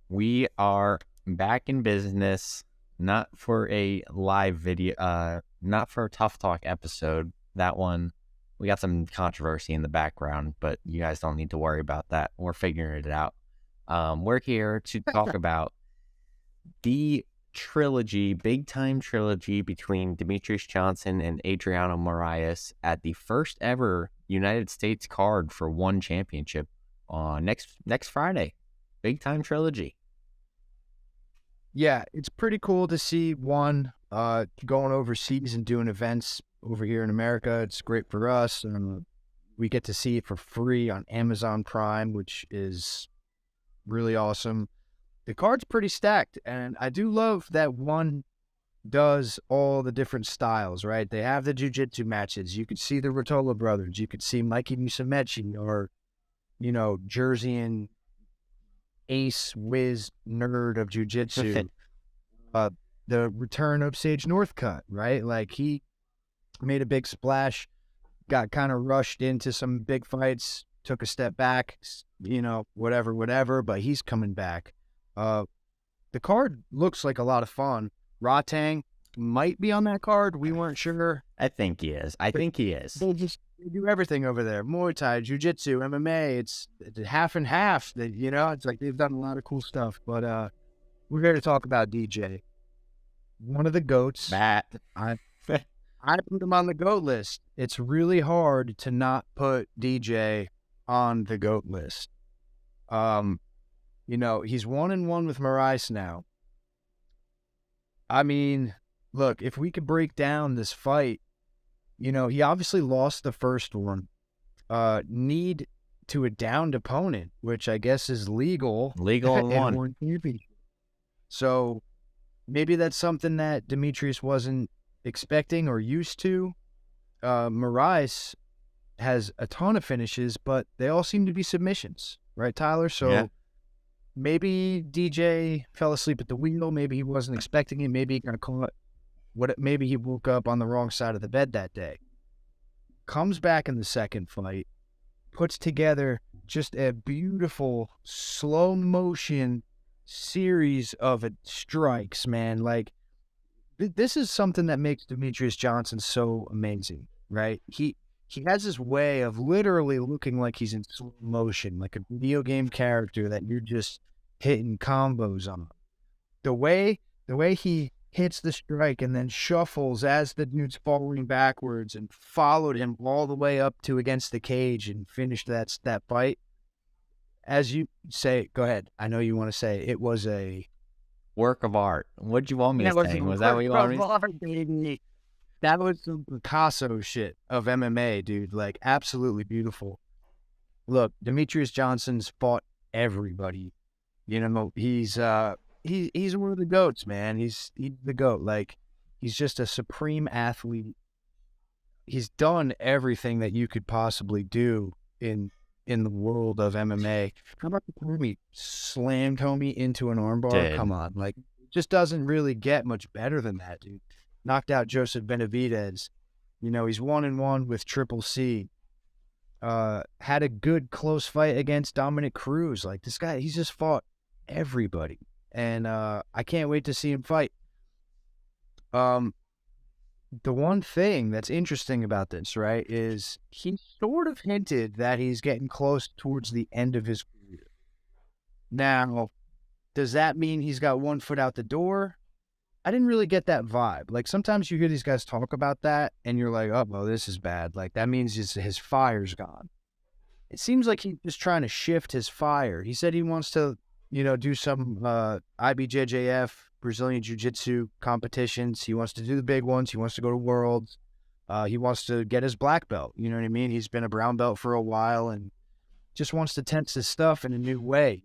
We are back in business, not for a live video, not for a Tough Talk episode. That one, we got some controversy in the background, but you guys don't need to worry about that. We're figuring it out. We're here to talk about the trilogy, big time trilogy between Demetrious Johnson and Adriano Moraes at the first ever United States card for one championship on next Friday. Big time trilogy. Yeah, it's pretty cool to see one going overseas and doing events over here in America. It's great for us. We get to see it for free on Amazon Prime, which is really awesome. The card's pretty stacked, and I do love that one does all the different styles, right? They have the jiu-jitsu matches. You could see the Rotolo brothers. You could see Mikey Musumeci or, Jersey and ace whiz nerd of jiu-jitsu. The return of Sage Northcutt, right? Like, he made a big splash, got kind of rushed into some big fights, took a step back, whatever, but he's coming back. The card looks like a lot of fun. Ratang might be on that card. We weren't sure. I think he is. They do everything over there. Muay Thai, Jiu-Jitsu, MMA. It's half and half. It's like they've done a lot of cool stuff. But we're here to talk about DJ. One of the GOATs. I put him on the GOAT list. It's really hard to not put DJ on the GOAT list. He's 1-1 with Moraes now. I mean, look, if we could break down this fight, he obviously lost the first one. Need to a downed opponent, which I guess is legal. Legal and one. So maybe that's something that Demetrious wasn't expecting or used to. Moraes has a ton of finishes, but they all seem to be submissions, right, Tyler? So yeah. Maybe DJ fell asleep at the wheel. Maybe he wasn't expecting it. Maybe he got caught. Maybe he woke up on the wrong side of the bed that day. Comes back in the second fight, puts together just a beautiful slow motion series of strikes, man. Like, this is something that makes Demetrious Johnson so amazing, right? He has this way of literally looking like he's in slow motion, like a video game character that you're just hitting combos on. The way he hits the strike and then shuffles as the dude's falling backwards and followed him all the way up to against the cage and finished that fight. As you say, go ahead. I know you want to say it was a work of art. What'd you want me to say? Was that what you wanted me to say? That was some Picasso shit of MMA, dude. Like, absolutely beautiful. Look, Demetrious Johnson's fought everybody. He's one of the GOATs, man. He's the GOAT. Like, he's just a supreme athlete. He's done everything that you could possibly do in the world of MMA. How about the time he slammed homie into an armbar? Dude. Come on. Like, it just doesn't really get much better than that, dude. Knocked out Joseph Benavidez. He's 1-1 with Triple C. Had a good close fight against Dominic Cruz. Like, this guy, he's just fought everybody. And I can't wait to see him fight. The one thing that's interesting about this, right, is he sort of hinted that he's getting close towards the end of his career. Now, does that mean he's got one foot out the door? I didn't really get that vibe. Like, sometimes you hear these guys talk about that, and you're like, oh, well, this is bad. Like, that means his fire's gone. It seems like he's just trying to shift his fire. He said he wants to, do some IBJJF, Brazilian Jiu-Jitsu competitions. He wants to do the big ones. He wants to go to Worlds. He wants to get his black belt. You know what I mean? He's been a brown belt for a while and just wants to test his stuff in a new way,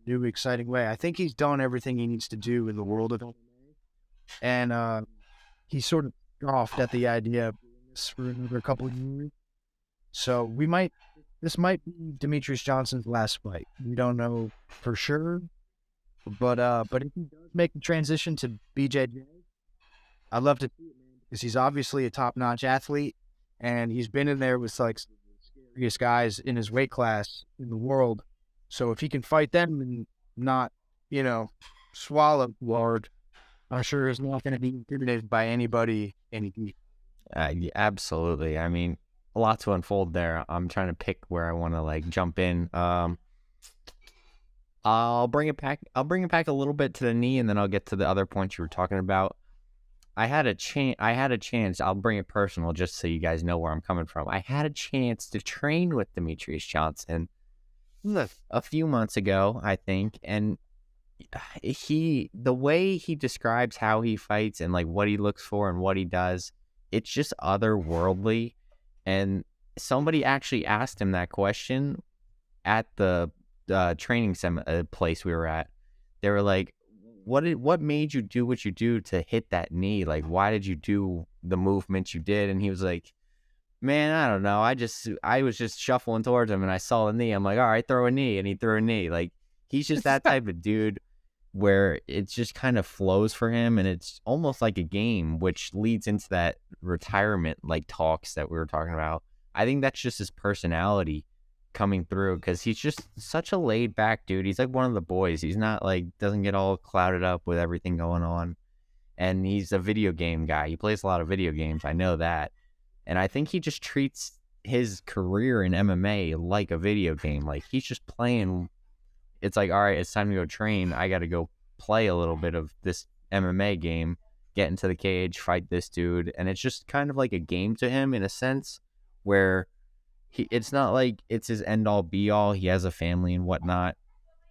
new, exciting way. I think he's done everything he needs to do in the world of MMA. And he sort of scoffed at the idea of this for another couple of years. So this might be Demetrious Johnson's last fight. We don't know for sure, but if he does make the transition to BJJ, I'd love to see it, man, because he's obviously a top-notch athlete, and he's been in there with like the scariest guys in his weight class in the world. So if he can fight them and not swallow Lord. I'm sure is not going to be intimidated by anybody. Yeah, absolutely. I mean, a lot to unfold there. I'm trying to pick where I want to like jump in. I'll bring it back. I'll bring it back a little bit to the knee, and then I'll get to the other points you were talking about. I had a chance. I'll bring it personal, just so you guys know where I'm coming from. I had a chance to train with Demetrious Johnson a few months ago, I think, and the way he describes how he fights and like what he looks for and what he does, it's just otherworldly. And somebody actually asked him that question at the training place we were at. They were like, what made you do what you do to hit that knee? Like, why did you do the movements you did? And he was like, man, I don't know. I was just shuffling towards him and I saw the knee. I'm like, all right, throw a knee. And he threw a knee. Like, he's just that type of dude where it just kind of flows for him. And it's almost like a game, which leads into that retirement like talks that we were talking about. I think that's just his personality coming through, because he's just such a laid back dude. He's like one of the boys. He's not like, doesn't get all clouded up with everything going on. And he's a video game guy. He plays a lot of video games. I know that. And I think he just treats his career in MMA like a video game. Like, he's just playing. It's like, all right, it's time to go train. I got to go play a little bit of this MMA game, get into the cage, fight this dude. And it's just kind of like a game to him in a sense, where it's not like it's his end all be all. He has a family and whatnot.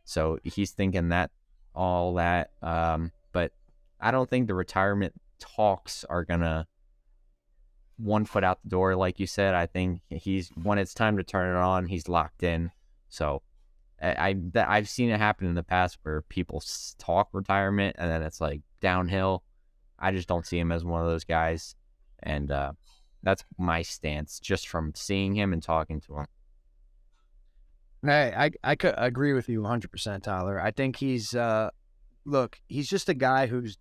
So he's thinking that all that. But I don't think the retirement talks are going to one foot out the door, like you said. I think when it's time to turn it on, he's locked in. So I've seen it happen in the past where people talk retirement and then it's like downhill. I just don't see him as one of those guys. And that's my stance just from seeing him and talking to him. Hey, I could agree with you 100%, Tyler. I think he's just a guy who's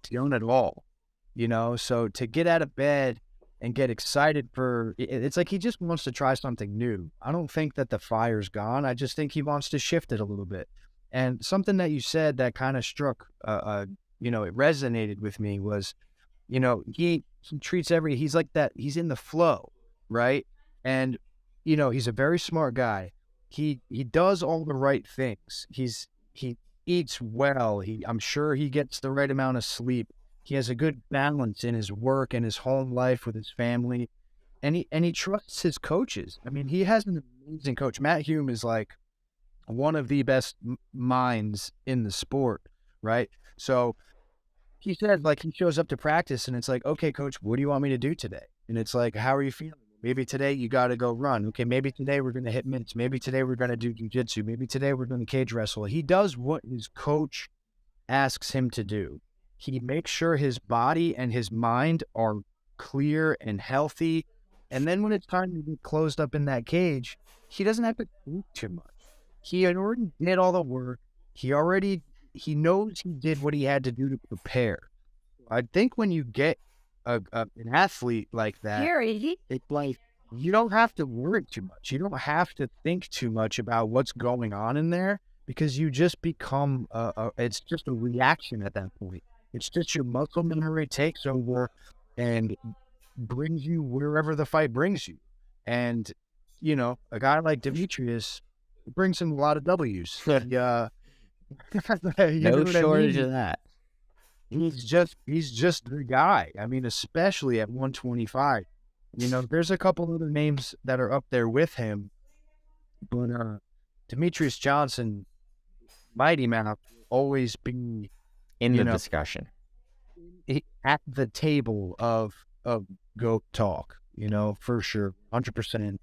done it all, so to get out of bed and get excited it's like he just wants to try something new. I don't think that the fire's gone. I just think he wants to shift it a little bit. And something that you said that kind of struck, it resonated with me was, he treats he's like that. He's in the flow, right? And, he's a very smart guy. He does all the right things. He eats well. I'm sure he gets the right amount of sleep. He has a good balance in his work and his home life with his family. And he trusts his coaches. I mean, he has an amazing coach. Matt Hume is like one of the best minds in the sport, right? So he said, like, he shows up to practice and it's like, okay, coach, what do you want me to do today? And it's like, how are you feeling? Maybe today you got to go run. Okay, maybe today we're going to hit mitts. Maybe today we're going to do jiu-jitsu. Maybe today we're going to cage wrestle. He does what his coach asks him to do. He makes sure his body and his mind are clear and healthy. And then when it's time to get closed up in that cage, he doesn't have to think too much. He had already did all the work. He knows he did what he had to do to prepare. I think when you get an athlete like that, it's like you don't have to worry too much. You don't have to think too much about what's going on in there, because you just become it's just a reaction at that point. It's just your muscle memory takes over and brings you wherever the fight brings you. And, a guy like Demetrious brings him a lot of W's. No shortage of that. He's just the guy. I mean, especially at 125. There's a couple other names that are up there with him, but Demetrious Johnson, Mighty Mouth, always be in the discussion at the table of GOAT talk, for sure, 100%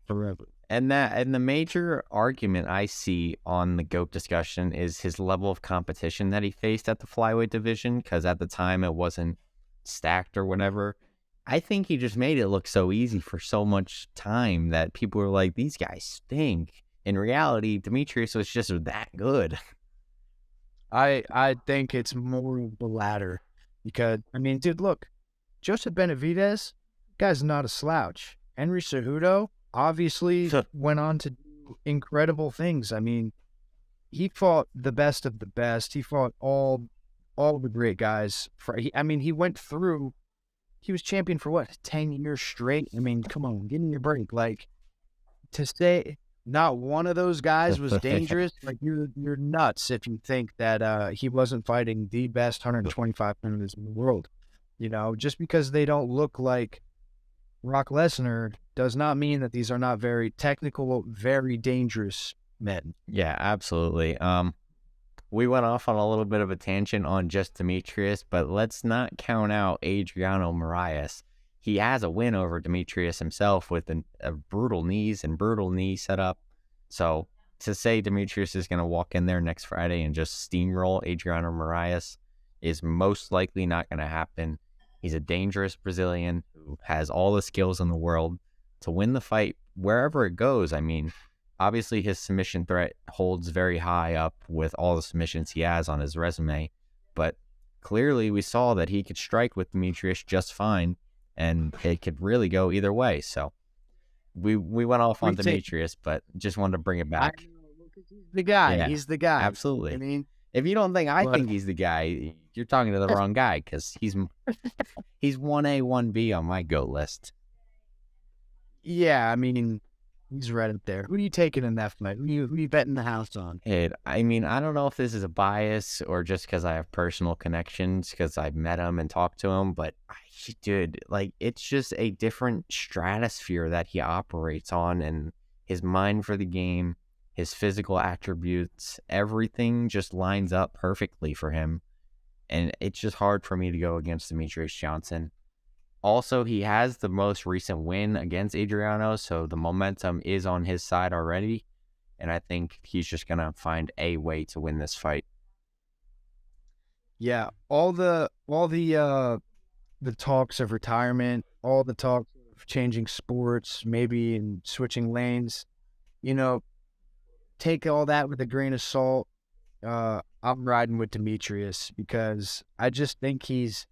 forever. And the major argument I see on the GOAT discussion is his level of competition that he faced at the flyweight division, because at the time it wasn't stacked or whatever. I think he just made it look so easy for so much time that people were like, these guys stink. In reality, Demetrious was just that good. I think it's more of the latter, because, I mean, dude, look, Joseph Benavidez, guy's not a slouch. Henry Cejudo obviously went on to do incredible things. I mean, he fought the best of the best. He fought all the great guys. He went through. He was champion for what, 10 years straight. I mean, come on, give me a break. Like, to say not one of those guys was dangerous, like you're nuts if you think that he wasn't fighting the best 125 pounders in the world. You know, just because they don't look like Brock Lesnar does not mean that these are not very technical, very dangerous men. Yeah, absolutely. We went off on a little bit of a tangent on just Demetrious, but let's not count out Adriano Moraes. He has a win over Demetrious himself with a brutal knee setup. So to say Demetrious is going to walk in there next Friday and just steamroll Adriano Moraes is most likely not going to happen. He's a dangerous Brazilian who has all the skills in the world to win the fight wherever it goes. I mean, obviously his submission threat holds very high up with all the submissions he has on his resume, but clearly we saw that he could strike with Demetrious just fine, and it could really go either way. So we went off on Demetrious, but just wanted to bring it back. He's the guy. Yeah, he's the guy. Absolutely. I mean, if you don't think I think he's the guy, you're talking to the wrong guy, because he's 1A, 1B on my GOAT list. Yeah, I mean, he's right up there. Who are you taking in that fight? Who you betting the house on? I mean, I don't know if this is a bias or just because I have personal connections because I've met him and talked to him, but dude, like, it's just a different stratosphere that he operates on, and his mind for the game, his physical attributes, everything just lines up perfectly for him. And it's just hard for me to go against Demetrious Johnson. Also, he has the most recent win against Adriano, so the momentum is on his side already, and I think he's just going to find a way to win this fight. Yeah, all the talks of retirement, all the talks of changing sports, maybe and switching lanes, you know, take all that with a grain of salt. I'm riding with Demetrious because I just think he's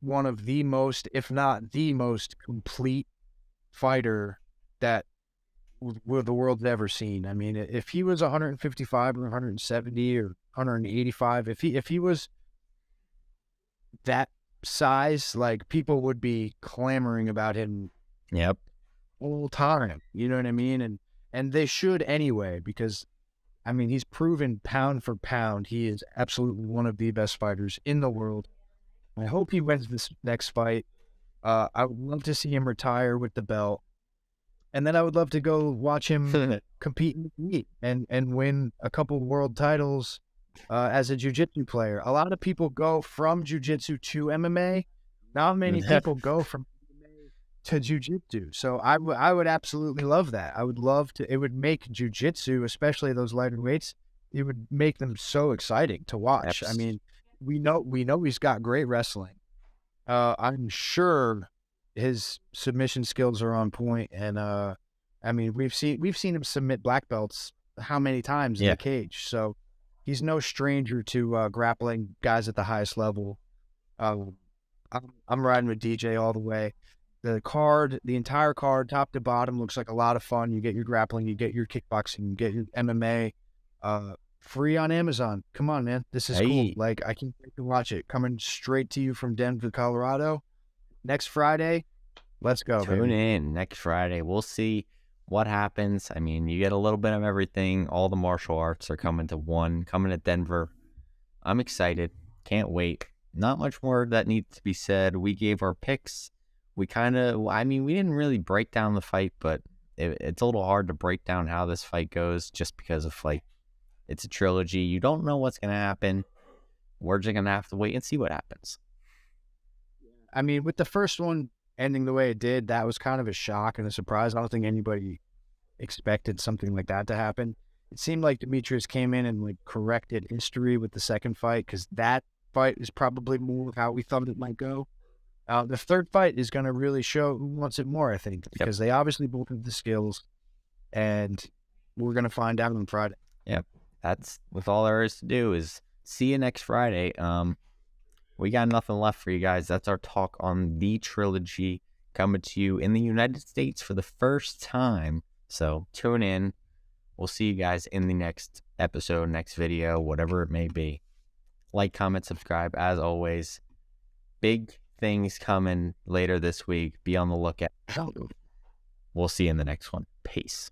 one of the most, if not the most complete fighter that the world's ever seen. I mean, if he was 155 or 170 or 185, if he was that size, like, people would be clamoring about him. Yep. All time. You know what I mean? And they should anyway, because I mean, he's proven pound for pound he is absolutely one of the best fighters in the world. I hope he wins this next fight. I would love to see him retire with the belt. And then I would love to go watch him compete in the heat and win a couple world titles as a jiu-jitsu player. A lot of people go from jiu-jitsu to MMA. Not many people go from MMA to jiu-jitsu. So I would absolutely love that. I would love to. It would make jiu-jitsu, especially those lighter weights, it would make them so exciting to watch. I mean, we know he's got great wrestling. I'm sure his submission skills are on point, and I mean, we've seen him submit black belts how many times in the cage. So he's no stranger to grappling guys at the highest level. I'm riding with DJ all the way. The entire card, top to bottom, looks like a lot of fun. You get your grappling, you get your kickboxing, you get your MMA. Free on Amazon. Come on, man. This is cool. Like, I can't wait to watch it. Coming straight to you from Denver, Colorado. Next Friday, let's go. Tune in next Friday. We'll see what happens. I mean, you get a little bit of everything. All the martial arts are coming to Denver. I'm excited. Can't wait. Not much more that needs to be said. We gave our picks. We didn't really break down the fight, but it's a little hard to break down how this fight goes just because of, like, it's a trilogy. You don't know what's going to happen. We're just going to have to wait and see what happens. I mean, with the first one ending the way it did, that was kind of a shock and a surprise. I don't think anybody expected something like that to happen. It seemed like Demetrious came in and, like, corrected history with the second fight, because that fight is probably more how we thought it might go. The third fight is going to really show who wants it more, I think, because they obviously both have the skills, and we're going to find out on Friday. Yep. That's with all there is to do is see you next Friday. We got nothing left for you guys. That's our talk on the trilogy coming to you in the United States for the first time. So tune in. We'll see you guys in the next episode. episode, next video, whatever it may be. Like, comment, subscribe. As always, big things coming later this week. Be on the lookout. We'll see you in the next one. Peace.